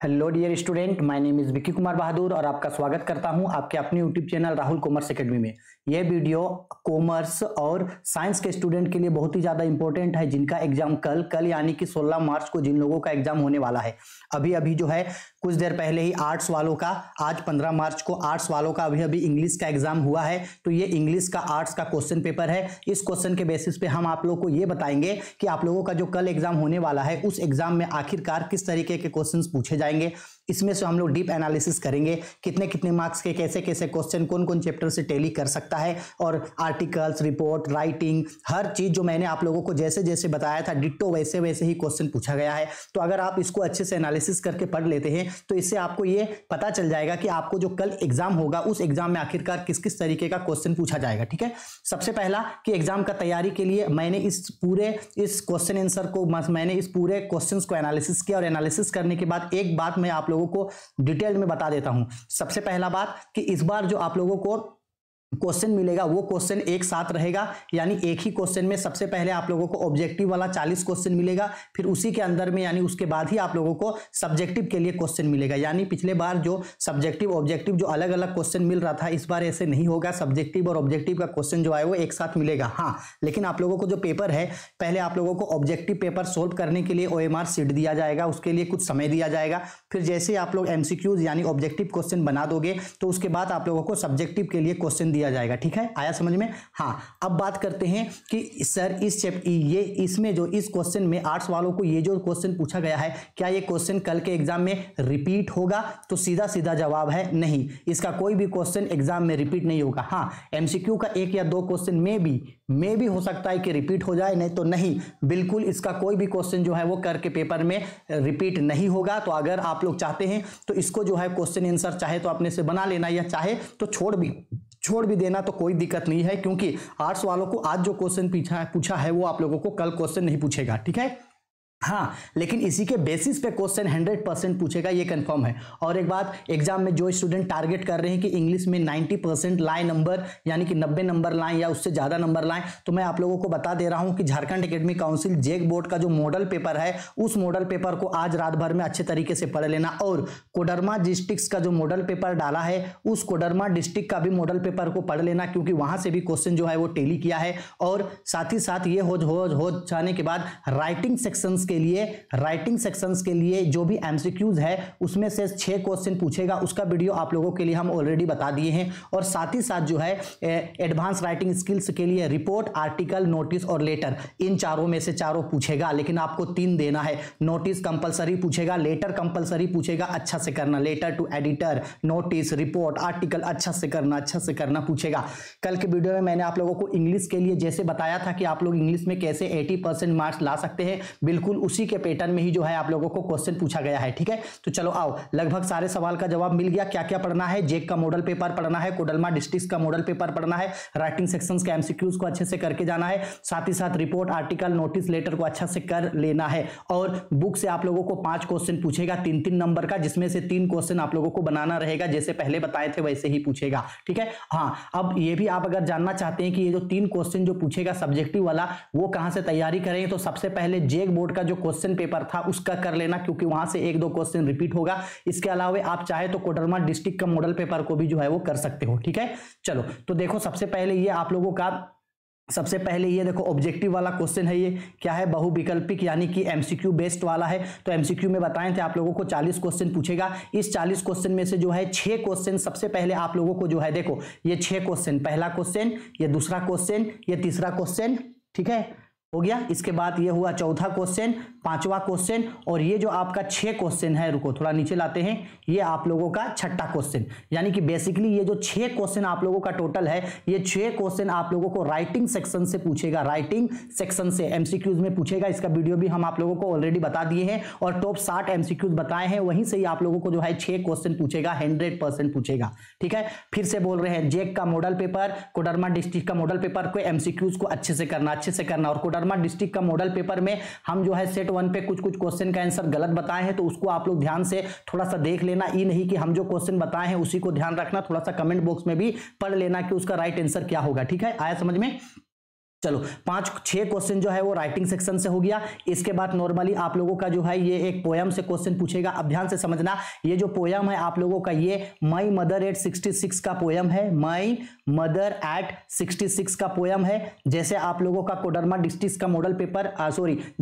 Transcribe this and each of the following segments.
Hello dear student, my name is Vicky Kumar Bahadur और आपका स्वागत करता हूं आपके अपने YouTube channel Rahul commerce academy में। यह वीडियो कॉमर्स और साइंस के स्टूडेंट के लिए बहुत ही ज़्यादा इंपॉर्टेंट है, जिनका एग्जाम कल यानी कि 16 मार्च को जिन लोगों का एग्जाम होने वाला है। अभी जो है कुछ देर पहले ही आर्ट्स वालों का, आज 15 मार्च को आर्ट्स वालों का अभी इंग्लिश का एग्जाम हुआ है। तो ये इंग्लिश का आर्ट्स का क्वेश्चन पेपर है। इस क्वेश्चन के बेसिस पे हम आप लोगों को ये बताएंगे कि आप लोगों का जो कल एग्जाम होने वाला है उस एग्जाम में आखिरकार किस तरीके के क्वेश्चंस पूछे जाएंगे। इसमें से हम लोग डीप एनालिसिस करेंगे, कितने कितने मार्क्स के कैसे कैसे क्वेश्चन कौन कौन चैप्टर से टैली कर सकता है, और आर्टिकल्स, रिपोर्ट, राइटिंग, हर चीज जो मैंने आप लोगों को जैसे जैसे बताया था डिट्टो वैसे वैसे ही क्वेश्चन पूछा गया है। तो अगर आप इसको अच्छे से एनालिसिस करके पढ़ लेते हैं तो इससे आपको ये पता चल जाएगा कि आपको जो कल एग्जाम होगा उस एग्जाम में आखिरकार किस किस तरीके का क्वेश्चन पूछा जाएगा। ठीक है, सबसे पहला कि एग्जाम का तैयारी के लिए मैंने इस क्वेश्चन आंसर को, मैंने इस पूरे क्वेश्चंस को एनालिसिस किया, और एनालिसिस करने के बाद एक बात मैं आप लोगों को डिटेल में बता देता हूं। सबसे पहला बात कि इस बार जो आप लोगों को क्वेश्चन मिलेगा वो क्वेश्चन एक साथ रहेगा, यानी एक ही क्वेश्चन में सबसे पहले आप लोगों को ऑब्जेक्टिव वाला 40 क्वेश्चन मिलेगा, फिर उसी के अंदर में यानी उसके बाद ही आप लोगों को सब्जेक्टिव के लिए क्वेश्चन मिलेगा। यानी पिछले बार जो सब्जेक्टिव ऑब्जेक्टिव जो अलग अलग क्वेश्चन मिल रहा था, इस बार ऐसे नहीं होगा। सब्जेक्टिव और ऑब्जेक्टिव का क्वेश्चन जो है वो एक साथ मिलेगा। हाँ, लेकिन आप लोगों को जो पेपर है, पहले आप लोगों को ऑब्जेक्टिव पेपर सोल्व करने के लिए OMR शीट दिया जाएगा, उसके लिए कुछ समय दिया जाएगा। फिर जैसे आप लोग MCQs यानी ऑब्जेक्टिव क्वेश्चन बना दोगे तो उसके बाद आप लोगों को सब्जेक्टिव के लिए क्वेश्चन दिया जाएगा। ठीक है, आया समझ में? हाँ, अब बात करते हैं कि सर इसमें जो इस क्वेश्चन में आर्ट्स वालों को ये जो क्वेश्चन पूछा गया है, क्या ये क्वेश्चन कल के एग्जाम में रिपीट होगा? तो सीधा सीधा जवाब है नहीं, इसका कोई भी क्वेश्चन एग्जाम में रिपीट नहीं होगा। हाँ, MCQ का 1 या 2 क्वेश्चन में भी हो सकता है कि रिपीट हो जाए, नहीं तो नहीं, बिल्कुल इसका कोई भी क्वेश्चन जो है वो करके पेपर में रिपीट नहीं होगा। तो अगर आप लोग चाहते हैं तो इसको जो है क्वेश्चन आंसर चाहे तो अपने से बना लेना, या चाहे तो छोड़ भी देना, तो कोई दिक्कत नहीं है, क्योंकि आर्ट्स वालों को आज जो क्वेश्चन पूछा है वो आप लोगों को कल क्वेश्चन नहीं पूछेगा। ठीक है, हाँ, लेकिन इसी के बेसिस पे क्वेश्चन 100% पूछेगा, ये कंफर्म है। और एक बात, एग्जाम में जो स्टूडेंट टारगेट कर रहे हैं कि इंग्लिश में 90% लाए नंबर, यानी कि 90 नंबर लाएं या उससे ज्यादा नंबर लाएं, तो मैं आप लोगों को बता दे रहा हूं कि झारखंड एकेडमिक काउंसिल जेक बोर्ड का जो मॉडल पेपर है, उस मॉडल पेपर को आज रात भर में अच्छे तरीके से पढ़ लेना। और कोडरमा डिस्ट्रिक्ट का जो मॉडल पेपर डाला है, उस कोडरमा डिस्ट्रिक्ट का भी मॉडल पेपर को पढ़ लेना, क्योंकि वहां से भी क्वेश्चन जो है वो टैली किया है। और साथ ही साथ ये हो जाने के बाद राइटिंग सेक्शंस के लिए जो भी MCQs है उसमें से 6 क्वेश्चन पूछेगा, उसका वीडियो आप लोगों के लिए हम ऑलरेडी बता दिए हैं। और साथ ही साथ जो है एडवांस राइटिंग स्किल्स के लिए रिपोर्ट, आर्टिकल, नोटिस और लेटर, इन चारों में से चारों पूछेगा, लेकिन आपको 3 देना है। नोटिस कंपलसरी पूछेगा, लेटर कंपलसरी पूछेगा, अच्छा से करना, letter to editor, notice, report, article अच्छा से करना पूछेगा। कल के वीडियो में मैंने आप लोगों को इंग्लिश के लिए जैसे बताया था कि आप लोग इंग्लिश में कैसे 80% मार्क्स ला सकते हैं, बिल्कुल उसी के पैटर्न में ही जो है आप लोगों को क्वेश्चन पूछा गया है। ठीक है, तो चलो आओ, लगभग सारे सवाल का जवाब मिल गया। क्या क्या पढ़ना है? जेक का मॉडल पेपर पढ़ना है, कोडरमा डिस्ट्रिक्ट का मॉडल पेपर पढ़ना है, राइटिंग सेक्शंस के MCQs को अच्छे से करके जाना है, साथ ही साथ रिपोर्ट, आर्टिकल, नोटिस, लेटर को अच्छा से कर लेना है। और बुक से आप लोगों को 5 क्वेश्चन पूछेगा 3-3 नंबर का, जिसमें से 3 क्वेश्चन आप लोगों को बनाना रहेगा, जैसे पहले बताए थे वैसे ही पूछेगा। ठीक है, हाँ, अब ये भी आप अगर जानना चाहते हैं कि ये जो 3 क्वेश्चन जो पूछेगा सब्जेक्टिव वाला, वो कहां से तैयारी करेंगे, तो सबसे पहले जेक बोर्ड का जो क्वेश्चन पेपर था उसका कर लेना, क्योंकि वहां से 1-2 क्वेश्चन रिपीट होगा। इसके अलावा आप चाहे तो कोडरमा डिस्ट्रिक्ट का मॉडल पेपर को भी जो है वो कर सकते हो। ठीक है, चलो तो देखो, सबसे पहले ये देखो ऑब्जेक्टिव वाला क्वेश्चन है। ये क्या है? बहुविकल्पिक, यानी कि MCQ बेस्ड वाला है। तो MCQ में बताए थे आप लोगों को 40 क्वेश्चन पूछेगा। इस 40 क्वेश्चन में से जो है 6 क्वेश्चन सबसे पहले आप लोगों को जो है, देखो ये 6 क्वेश्चन, पहला क्वेश्चन, ये दूसरा क्वेश्चन, ये तीसरा क्वेश्चन, ठीक है, हो गया। इसके बाद ये हुआ चौथा क्वेश्चन, 5वां क्वेश्चन, और ये जो आपका 6 क्वेश्चन है, रुको थोड़ा नीचे लाते हैं, ये आप लोगों का 6ठा क्वेश्चन। यानी कि बेसिकली ये जो 6 क्वेश्चन आप लोगों का टोटल है, ये 6 क्वेश्चन आप लोगों को राइटिंग सेक्शन से पूछेगा, राइटिंग सेक्शन से MCQs में पूछेगा। इसका वीडियो भी हम आप लोगों को ऑलरेडी बता दिए हैं, और टॉप 60 MCQs बताए हैं, वहीं से ही आप लोगों को जो है 6 क्वेश्चन पूछेगा, 100% पूछेगा। ठीक है, फिर से बोल रहे हैं, जेक का मॉडल पेपर, कोडरमा डिस्ट्रिक्ट का मॉडल पेपर को MCQs को अच्छे से करना। और कोडरमा डिस्ट्रिक्ट का मॉडल पेपर में हम जो है सेट 1 पे कुछ क्वेश्चन का आंसर गलत बताए हैं, तो उसको आप लोग ध्यान से थोड़ा सा देख लेना। ये नहीं कि हम जो क्वेश्चन बताए हैं उसी को ध्यान रखना, थोड़ा सा कमेंट बॉक्स में भी पढ़ लेना कि उसका राइट आंसर क्या होगा। ठीक है, आया समझ में? चलो 5-6 क्वेश्चन जो है वो राइटिंग सेक्शन से हो गया। इसके बाद नॉर्मली आप लोगों का जो है ये एक पोयम से क्वेश्चन पूछेगा। अब ध्यान से समझना, ये जो पोयम है आप लोगों का ये माई मदर एट 66 का पोयम है। माई मदर एट 66 का पोयम है। जैसे आप लोगों का कोडरमा डिस्ट्रिक्ट का मॉडल पेपर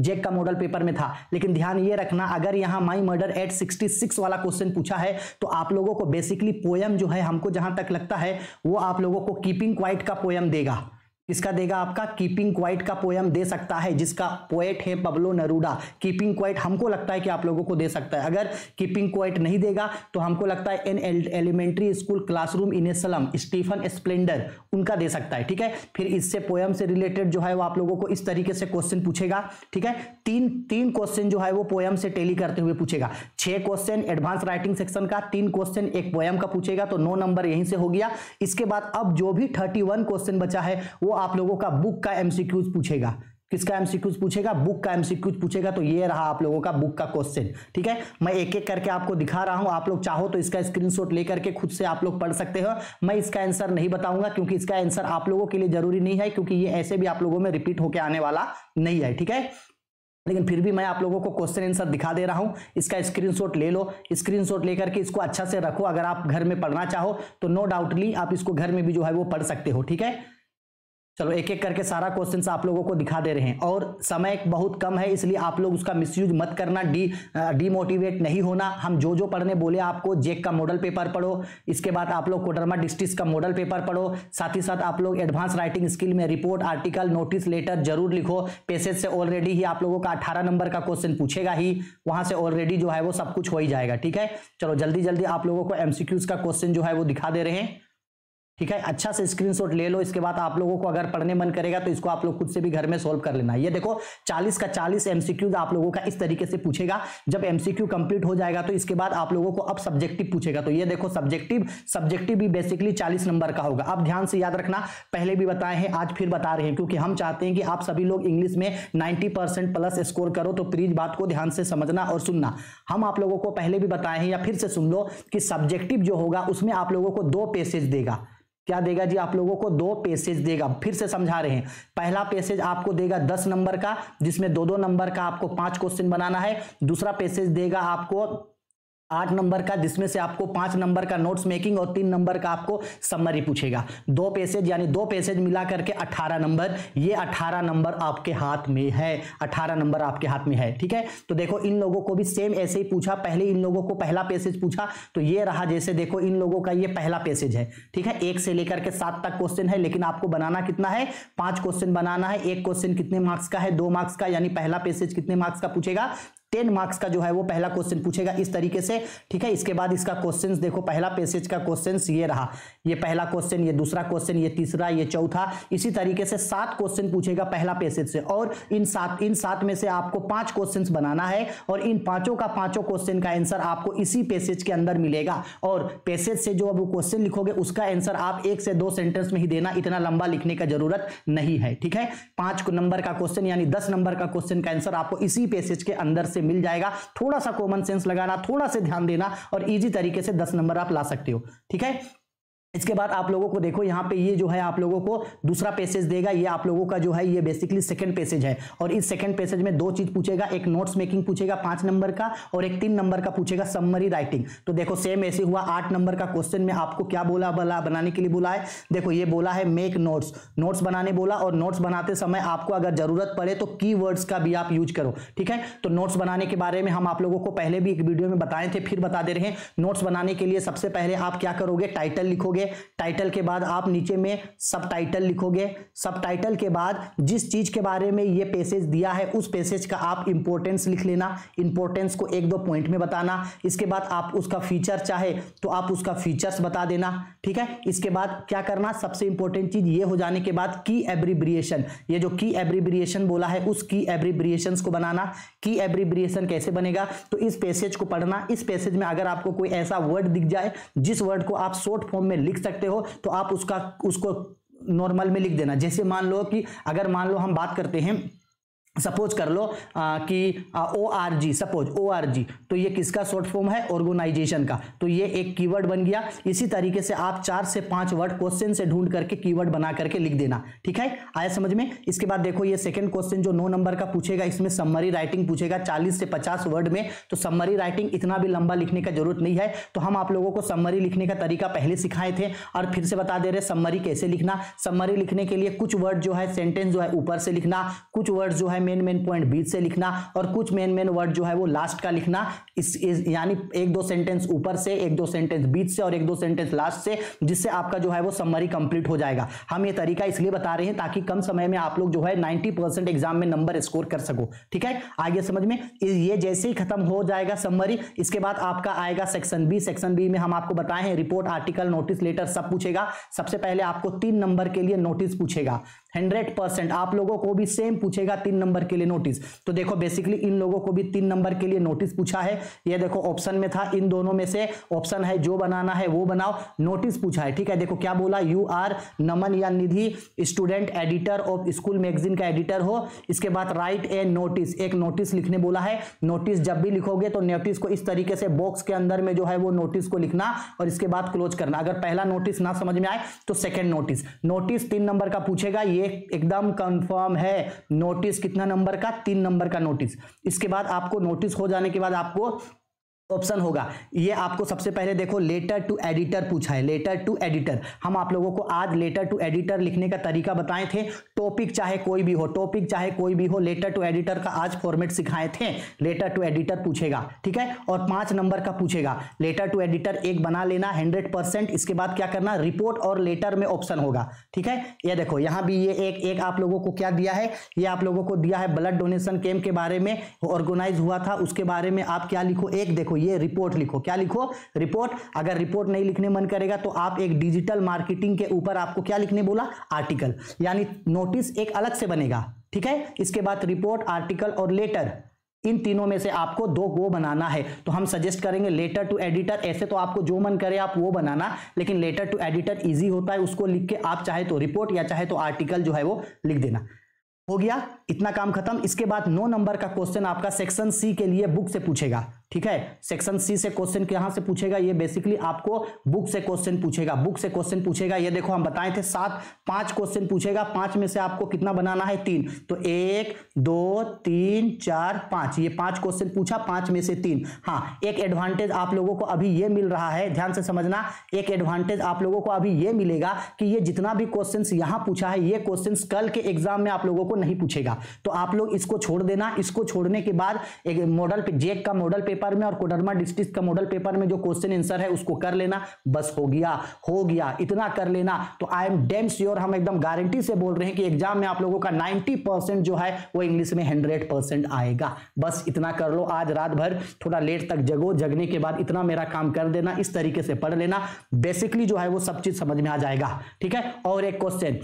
जेक का मॉडल पेपर में था। लेकिन ध्यान ये रखना, अगर यहाँ माई मदर एट 66 वाला क्वेश्चन पूछा है तो आप लोगों को बेसिकली पोयम जो है, हमको जहां तक लगता है वो आप लोगों को कीपिंग क्वाइट का पोयम देगा। किसका देगा? आपका कीपिंग क्वाइट का पोयम दे सकता है, जिसका पोएट है पब्लो नेरूदा। कीपिंग क्वाइट हमको लगता है कि आप लोगों को दे सकता है। अगर कीपिंग क्वाइट नहीं देगा तो हमको लगता है in elementary school classroom in a slum, Stephen Splendor, उनका दे सकता है। ठीक है, फिर इससे पोयम से रिलेटेड जो है वो आप लोगों को इस तरीके से क्वेश्चन पूछेगा। ठीक है, तीन क्वेश्चन जो है वो पोयम से टेली करते हुए पूछेगा। 6 क्वेश्चन एडवांस राइटिंग सेक्शन का, 3 क्वेश्चन एक पोयम का पूछेगा, तो 9 नंबर यहीं से हो गया। इसके बाद अब जो भी 31 क्वेश्चन बचा है वो आप लोगों का बुक का एमसीक्यूज पूछेगा। किसका एमसीक्यूज पूछेगा? बुक का एमसीक्यूज पूछेगा। तो ये रहा आप लोगों का बुक का क्वेश्चन। ठीक है, मैं एक एक करके आपको दिखा रहा हूं, आप लोग चाहो तो इसका स्क्रीनशॉट लेकर के खुद से आप लोग पढ़ सकते हो। मैं इसका आंसर नहीं बताऊंगा क्योंकि इसका आंसर आप लोगों के लिए जरूरी नहीं है, क्योंकि ये ऐसे भी आप लोगों में रिपीट होकर आने वाला नहीं है। ठीक है, लेकिन फिर भी मैं आप लोगों को क्वेश्चन आंसर दिखा दे रहा हूं। इसका स्क्रीनशॉट ले लो, स्क्रीनशॉट लेकर के इसको अच्छा से रखो। अगर आप घर में पढ़ना चाहो तो नो डाउटली आप इसको घर में भी जो है वो पढ़ सकते हो। ठीक है, चलो एक एक करके सारा क्वेश्चंस आप लोगों को दिखा दे रहे हैं, और समय बहुत कम है इसलिए आप लोग उसका मिसयूज मत करना, डीमोटिवेट नहीं होना। हम जो पढ़ने बोले आपको, जेक का मॉडल पेपर पढ़ो, इसके बाद आप लोग कोडरमा डिस्ट्रिक्ट का मॉडल पेपर पढ़ो, साथ ही साथ आप लोग एडवांस राइटिंग स्किल में रिपोर्ट, आर्टिकल, नोटिस, लेटर जरूर लिखो। पैसेज से ऑलरेडी ही आप लोगों का 18 नंबर का क्वेश्चन पूछेगा ही, वहां से ऑलरेडी जो है वो सब कुछ हो ही जाएगा। ठीक है, चलो जल्दी जल्दी आप लोगों को एमसीक्यूज का क्वेश्चन जो है वो दिखा दे रहे हैं। ठीक है, अच्छा से स्क्रीनशॉट ले लो। इसके बाद आप लोगों को अगर पढ़ने मन करेगा तो इसको आप लोग खुद से भी घर में सॉल्व कर लेना। ये देखो 40 का 40 एमसीक्यूज आप लोगों का इस तरीके से पूछेगा। जब एमसीक्यू कंप्लीट हो जाएगा तो इसके बाद आप लोगों को अब सब्जेक्टिव पूछेगा। तो ये देखो सब्जेक्टिव भी बेसिकली 40 नंबर का होगा। अब ध्यान से याद रखना, पहले भी बताए हैं आज फिर बता रहे हैं, क्योंकि हम चाहते हैं कि आप सभी लोग इंग्लिश में 90% प्लस स्कोर करो। तो प्लीज बात को ध्यान से समझना और सुनना। हम आप लोगों को पहले भी बताए हैं या फिर से सुन लो कि सब्जेक्टिव जो होगा उसमें आप लोगों को 2 पैसेज देगा। क्या देगा जी? आप लोगों को 2 पैसेज देगा। फिर से समझा रहे हैं, पहला पैसेज आपको देगा 10 नंबर का, जिसमें 2-2 नंबर का आपको 5 क्वेश्चन बनाना है। दूसरा पैसेज देगा आपको 8 नंबर का, जिसमें से आपको 5 नंबर का नोट्स मेकिंग और 3 नंबर का आपको समरी पूछेगा। 2 पैसेज यानी 2 पैसेज मिला करके 18 नंबर। ये 18 नंबर आपके हाथ में है, 18 नंबर आपके हाथ में है। ठीक है, तो देखो इन लोगों को भी सेम ऐसे ही पूछा। पहले इन लोगों को पहला पैसेज पूछा, तो ये रहा। जैसे देखो इन लोगों का ये पहला पैसेज है। ठीक है, 1 से लेकर के 7 तक क्वेश्चन है, लेकिन आपको बनाना कितना है? 5 क्वेश्चन बनाना है। एक क्वेश्चन कितने मार्क्स का है? 2 मार्क्स का, यानी पहला पैसेज कितने मार्क्स का पूछेगा? 10 मार्क्स का जो है वो पहला क्वेश्चन पूछेगा इस तरीके से। ठीक है, इसके बाद इसका क्वेश्चंस देखो, पहला पैसेज का क्वेश्चंस ये रहा। ये पहला क्वेश्चन, ये दूसरा क्वेश्चन, ये तीसरा, ये चौथा, इसी तरीके से 7 क्वेश्चन पूछेगा पहला पैसेज से। और इन सात में से आपको 5 क्वेश्चंस बनाना है, और इन पांचों क्वेश्चन का आंसर आपको इसी पैसेज के अंदर मिलेगा। और पैसेज से जो अब क्वेश्चन लिखोगे उसका आंसर आप 1 से 2 सेंटेंस में ही देना, इतना लंबा लिखने का जरूरत नहीं है। ठीक है, 5 नंबर का क्वेश्चन यानी 10 नंबर का क्वेश्चन का आंसर आपको इसी पैसेज के अंदर से मिल जाएगा। थोड़ा सा कॉमन सेंस लगाना, थोड़ा से ध्यान देना, और इजी तरीके से 10 नंबर आप ला सकते हो। ठीक है, इसके बाद आप लोगों को देखो यहाँ पे ये जो है आप लोगों को दूसरा पैसेज देगा। ये आप लोगों का जो है ये बेसिकली सेकंड पैसेज है, और इस सेकंड पैसेज में 2 चीज पूछेगा। एक नोट्स मेकिंग पूछेगा 5 नंबर का, और एक 3 नंबर का पूछेगा समरी राइटिंग। तो देखो सेम ऐसे हुआ। 8 नंबर का क्वेश्चन में आपको क्या बोला बनाने के लिए बोला है? देखो ये बोला है मेक नोट्स बनाने बोला, और नोट्स बनाते समय आपको अगर जरूरत पड़े तो कीवर्ड्स का भी आप यूज करो। ठीक है, तो नोट्स बनाने के बारे में हम आप लोगों को पहले भी एक वीडियो में बताए थे, फिर बता दे रहे हैं। नोट्स बनाने के लिए सबसे पहले आप क्या करोगे? टाइटल लिखोगे। टाइटल के बाद आप नीचे में सब टाइटल लिखोगे। सब टाइटल के बाद जिस चीज के बारे में ये पैसेज दिया है उस पैसेज का आप इंपॉर्टेंस लिख लेना। इंपॉर्टेंस को 1-2 पॉइंट में बताना। इसके बाद आप उसका फीचर चाहे तो आप उसका फीचर्स बता देना। ठीक है, इसके बाद क्या करना? सबसे इंपॉर्टेंट चीज ये हो जाने के बाद की एब्रिब्रिएशन, ये जो की एब्रिब्रिएशन बोला है उस की एब्रिब्रिएशंस को बनाना। की एब्रिब्रिएशन कैसे बनेगा? तो इस पैसेज को पढ़ना। इस पैसेज में अगर आपको कोई ऐसा वर्ड दिख जाए जिस वर्ड को आप शॉर्ट फॉर्म में लिख सकते हो तो आप उसको नॉर्मल में लिख देना। जैसे मान लो कि अगर मान लो हम बात करते हैं सपोज कर लो कि ORG, सपोज ORG, तो ये किसका शॉर्ट फॉर्म है? ऑर्गेनाइजेशन का। तो ये एक कीवर्ड बन गया। इसी तरीके से आप 4 से 5 वर्ड क्वेश्चन से ढूंढ करके कीवर्ड बना करके लिख देना। ठीक है, आया समझ में? इसके बाद देखो ये सेकंड क्वेश्चन जो 9 नंबर का पूछेगा, इसमें समरी राइटिंग पूछेगा 40 से 50 वर्ड में। तो समरी राइटिंग इतना भी लंबा लिखने का जरूरत नहीं है। तो हम आप लोगों को समरी लिखने का तरीका पहले सिखाए थे और फिर से बता दे रहे समरी कैसे लिखना। समरी लिखने के लिए कुछ वर्ड जो है सेंटेंस जो है ऊपर से लिखना, कुछ वर्ड जो है मेन पॉइंट बीच से लिखना और कुछ मेन वर्ड जो है वो लास्ट का लिखना। यानी 1-2 सेंटेंस ऊपर से, 1-2 सेंटेंस बीच से और 1-2 सेंटेंस लास्ट से, जिससे आपका जो है वो समरी कंप्लीट हो जाएगा। हम ये तरीका इसलिए बता रहे हैं ताकि कम समय में आप लोग जो है 90% एग्जाम में नंबर स्कोर कर सको। ठीक है, आगे समझ में? ये जैसे ही खत्म हो जाएगा समरी, इसके बाद आपका आएगा सेक्शन बी। सेक्शन बी में हम आपको बताए हैं रिपोर्ट, आर्टिकल, नोटिस, लेटर सब पूछेगा। सबसे पहले आपको 3 नंबर के लिए नोटिस पूछेगा। 100% आप लोगों को भी सेम पूछेगा 3 नंबर के लिए नोटिस। तो देखो बेसिकली इन लोगों को भी 3 नंबर के लिए नोटिस पूछा है। ये देखो ऑप्शन में था, इन दोनों में से ऑप्शन है जो बनाना है वो बनाओ। नोटिस पूछा है। ठीक है, देखो क्या बोला, यू आर नमन या Nidhi student editor of school magazine का एडिटर हो। इसके बाद राइट ए नोटिस, एक नोटिस लिखने बोला है। नोटिस जब भी लिखोगे तो नोटिस को इस तरीके से बॉक्स के अंदर में जो है वो नोटिस को लिखना और इसके बाद क्लोज करना। अगर पहला नोटिस ना समझ में आए तो सेकंड नोटिस। नोटिस 3 नंबर का पूछेगा, ये एकदम कंफर्म है। नोटिस कितना नंबर का? 3 नंबर का नोटिस। इसके बाद आपको नोटिस हो जाने के बाद आपको ऑप्शन होगा। ये आपको सबसे पहले देखो लेटर टू एडिटर पूछा है। लेटर टू एडिटर, हम आप लोगों को आज लेटर टू एडिटर लिखने का तरीका बताए थे। टॉपिक चाहे कोई भी हो, टॉपिक चाहे कोई भी हो, लेटर टू एडिटर का आज फॉर्मेट सिखाए थे। लेटर टू एडिटर पूछेगा। ठीक है, और 5 नंबर का पूछेगा। लेटर टू एडिटर एक बना लेना 100%। इसके बाद क्या करना, रिपोर्ट और लेटर में ऑप्शन होगा। ठीक है, ये देखो यहां भी ये एक आप लोगों को क्या दिया है, ये आप लोगों को दिया है ब्लड डोनेशन कैंप के बारे में, ऑर्गेनाइज हुआ था उसके बारे में आप क्या लिखो, एक देखो ये रिपोर्ट लिखो। क्या लिखो? रिपोर्ट। अगर रिपोर्ट नहीं लिखने मन करेगा तो आप एक डिजिटल मार्केटिंग के ऊपर आपको क्या लिखने बोला, आर्टिकल, यानी नोटिस एक अलग से बनेगा। ठीक है, इसके बाद रिपोर्ट, आर्टिकल और लेटर, इन तीनों में से आपको 2 गो बनाना है। तो हम सजेस्ट करेंगे लेटर टू एडिटर। ऐसे तो आपको जो मन करे आप वो बनाना, लेकिन लेटर टू एडिटर इजी होता है, उसको लिख के आप चाहे तो रिपोर्ट या चाहे तो आर्टिकल जो है वो लिख देना। हो गया, इतना काम खत्म। इसके बाद 9 नंबर का क्वेश्चन आपका सेक्शन सी के लिए बुक से पूछेगा। ठीक है, सेक्शन सी से क्वेश्चन कहां से पूछेगा, ये बेसिकली आपको बुक से क्वेश्चन पूछेगा। बुक से क्वेश्चन पूछेगा, ये देखो हम बताए थे 5 क्वेश्चन पूछेगा। 5 में से आपको कितना बनाना है, 3। तो 1 2 3 4 5, ये 5 क्वेश्चन पूछा, 5 में से 3। हाँ, एक एडवांटेज आप लोगों को अभी ये मिल रहा है, ध्यान से समझना। एक एडवांटेज आप लोगों को अभी ये मिलेगा कि ये जितना भी क्वेश्चन यहां पूछा है, ये क्वेश्चन कल के एग्जाम में आप लोगों को नहीं पूछेगा। तो आप लोग इसको छोड़ देना। इसको छोड़ने के बाद एक मॉडल जेक का मॉडल पेपर में और कोडरमा डिस्ट्रिक्ट का मॉडल पेपर में जो क्वेश्चन आंसर है उसको कर लेना। बस हो गया, इतना कर लेना। तो आई एम डैम श्योर, हम एकदम गारंटी से बोल रहे हैं कि एग्जाम में आप लोगों का 90% जो है वो इंग्लिश में 100% आएगा। बस इतना कर लो। आज रात भर थोड़ा लेट तक जगो, जगने के बाद इतना मेरा काम कर देना, इस तरीके से पढ़ लेना। बेसिकली जो है वो सब चीज समझ में आ जाएगा। ठीक है, और एक क्वेश्चन,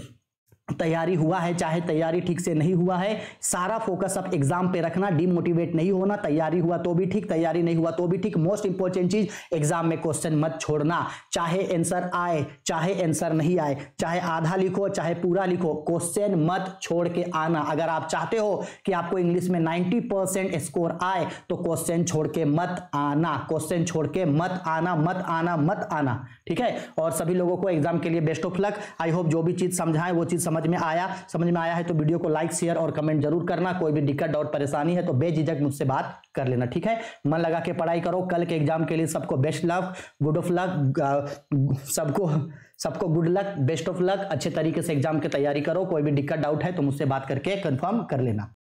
तैयारी हुआ है चाहे तैयारी ठीक से नहीं हुआ है, सारा फोकस आप एग्जाम पे रखना, डिमोटिवेट नहीं होना। तैयारी हुआ तो भी ठीक, तैयारी नहीं हुआ तो भी ठीक। मोस्ट इंपॉर्टेंट चीज, एग्जाम में क्वेश्चन मत छोड़ना। चाहे आंसर आए चाहे आंसर नहीं आए, चाहे आधा लिखो चाहे पूरा लिखो, क्वेश्चन मत छोड़ के आना। अगर आप चाहते हो कि आपको इंग्लिश में 90% स्कोर आए तो क्वेश्चन छोड़ के मत आना, क्वेश्चन छोड़ के मत आना, मत आना, मत आना। ठीक है, और सभी लोगों को एग्जाम के लिए best of luck. I hope जो भी चीज समझाएं वो चीज समझ में आया है तो वीडियो को लाइक, शेयर और कमेंट जरूर करना। कोई भी दिक्कत, डाउट, परेशानी है तो बेझिझक मुझसे बात कर लेना। ठीक है, मन लगा के पढ़ाई करो। कल के एग्जाम के लिए सबको best luck, good of luck, सबको good luck, best of luck. अच्छे तरीके से एग्जाम की तैयारी करो। कोई भी दिक्कत, डाउट है तो मुझसे बात करके कंफर्म कर लेना।